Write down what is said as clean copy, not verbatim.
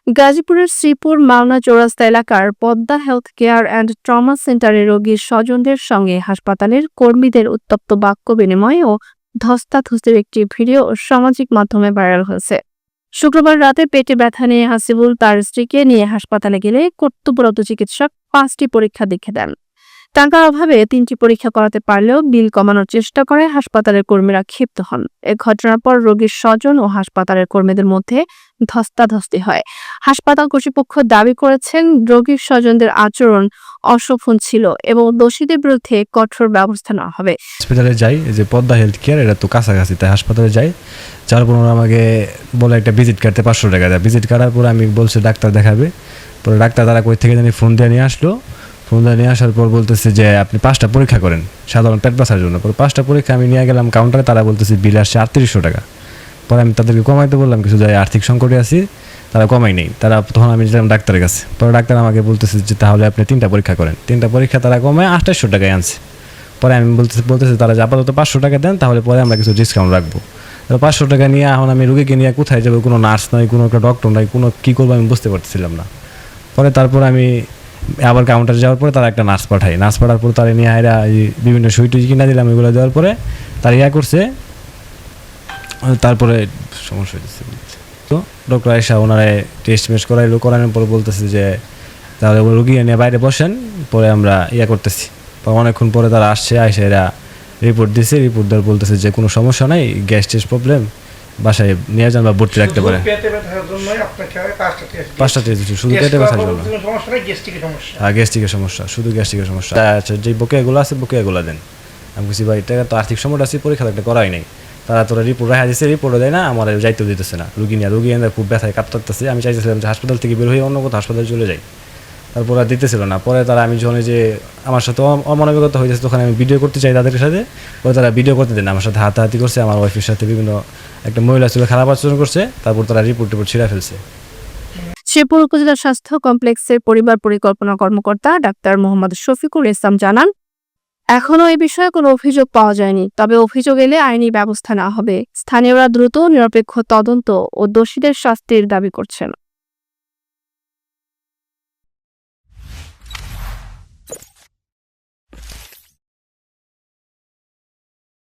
গাজীপুরের শ্রীপুর মাওনা চৌরাস্তা এলাকার Padma health care and trauma সেন্টারে রোগীর স্বজনদের সঙ্গে হাসপাতালের কর্মীদের উত্তপ্ত বাক্য বিনিময় ও ধস্তাধস্তির একটি ভিডিও সামাজিক মাধ্যমে ভাইরাল হয়েছে। শুক্রবার রাতে পেটে ব্যথা নিয়ে হাসিবুল তার স্ত্রীকে নিয়ে হাসপাতালে গেলে কর্তব্যরত চিকিৎসক 5টি পরীক্ষা দেখে দেন। টাকার অভাবে 3টি পরীক্ষা করাতে পারলেও বিল কমানোর চেষ্টা করে হাসপাতালের কর্মীরা ক্ষিপ্ত হন। এ ঘটনার পর রোগীর স্বজন ও হাসপাতালের কর্মীদের মধ্যে ধস্তাধস্তি হয়। হাসপাতাল কর্তৃপক্ষ দাবি করেছেন রোগীর স্বজনদের আচরণ অশোভন ছিল এবং দোষীদের বিরুদ্ধে কঠোর ব্যবস্থা নেওয়া হবে। হসপিটালে যাই, যে পদ্মা হেলথ কেয়ার, এটা তো কাছাকাছি, তাই হাসপাতালে যাই। যার পর আমাকে বলে একটা ভিজিট কাটতে 500 টাকা দেয়। ভিজিট কাটার পর আমি বলছি ডাক্তার দেখাবে। পরে ডাক্তার তারা কই থেকে জানি ফোন দিয়ে নিয়ে আসলো। ফোন দিয়ে নিয়ে আসার পর বলতেছে যে আপনি 5টা পরীক্ষা করেন সাধারণ পেট ব্যথার জন্য। পরে 5টা পরীক্ষা আমি নিয়ে গেলাম কাউন্টারে, তারা বলতেছে বিল আসছে 3800 টাকা। পরে আমি তাদেরকে কমাইতে বললাম, কিছু যাই আর্থিক সংকটে আছি, তারা কমাই নেই। তখন আমি যেলাম ডাক্তারের কাছে। পরে ডাক্তার আমাকে বলতেছে যে তাহলে আপনি 3টা পরীক্ষা করেন। 3টা পরীক্ষা তারা কমায় 2800 টাকায় আনছে। পরে আমি বলতেছে তারা যে আপাতত 500 টাকা দেন, তাহলে পরে আমরা কিছু ডিসকাউন্ট রাখবো। 500 টাকা নিয়ে এখন আমি রুগীকে নিয়ে কোথায় যাবো? কোনো নার্স নাই, কোনো একটা ডক্টর নাই, কোনো কী করবো আমি বুঝতে পারছিলাম না। পরে তারপর আমি আবার কাউন্টারে যাওয়ার পরে তারা একটা নার্স পাঠাই। নার্স পাঠার পর তারা নিয়ে এরা বিভিন্ন সুই টুই কিনা দিলাম, এগুলো দেওয়ার পরে তারা করছে। তারপরে সমস্যা হয়েছে তো ডক্টর আয়েশা ওনারা টেস্ট মেস্ট করানোর পর বলতেছে যে তাহলে রুগী নিয়ে বাইরে বসেন, পরে আমরা করতেছি। অনেকক্ষণ পরে তারা আসছে, আয়েশা এরা রিপোর্ট দিছে। রিপোর্ট দেওয়ার বলতেছে যে কোনো সমস্যা নাই, গ্যাস টেস্ট প্রবলেম, বাসায় নিয়ে যান বা ভর্তি রাখতে পারে। 5টা টেস্ট শুধু পেটে ব্যথার জন্য, হ্যাঁ গ্যাস্ট্রিকের সমস্যা, শুধু গ্যাস্ট্রিকের সমস্যা। আচ্ছা, যে বকেয়াগুলো আছে বকেয়াগুলো দেন। আমি বলছি ভাই এটা তো আর্থিক সমস্যা আছে, পরীক্ষা একটা করাই নাই। তারা তোরা রিপোর্ট রাখা দিচ্ছে, রিপোর্টও দেয় না, আমার যাইতেও দিতেছে না। রুগী এনে খুব ব্যথায় কাঁপতেছে। আমি চাইতেছিলাম যে হাসপাতাল থেকে বের হয়ে অন্য কোথাও হাসপাতালে চলে যাই, তারপর আর দিতেছিল না। পরে তারা আমি যখন যে আমার সাথে অমানবিকতা হয়েছে, তখন আমি ভিডিও করতে চাই তাদের সাথে। পরে তারা ভিডিও করতে দেন, আমার সাথে হাতাহাতি করছে, আমার ওয়াইফের সাথে বিভিন্ন একটা মহিলা ছিল খারাপ আচরণ করছে। তারপর তারা রিপোর্ট ছিঁড়া ফেলছে। শ্রীপুর উপজেলা স্বাস্থ্য কমপ্লেক্সের পরিবার পরিকল্পনা কর্মকর্তা ডাক্তার মোহাম্মদ শফিকুল ইসলাম জানান, এখনো এ বিষয়ে কোনো অভিযোগ পাওয়া যায়নি, তবে অভিযোগ এলে আইনি ব্যবস্থা নেওয়া হবে। স্থানীয়রা দ্রুত নিরপেক্ষ তদন্ত ও দোষীদের শাস্তির দাবি করছেন।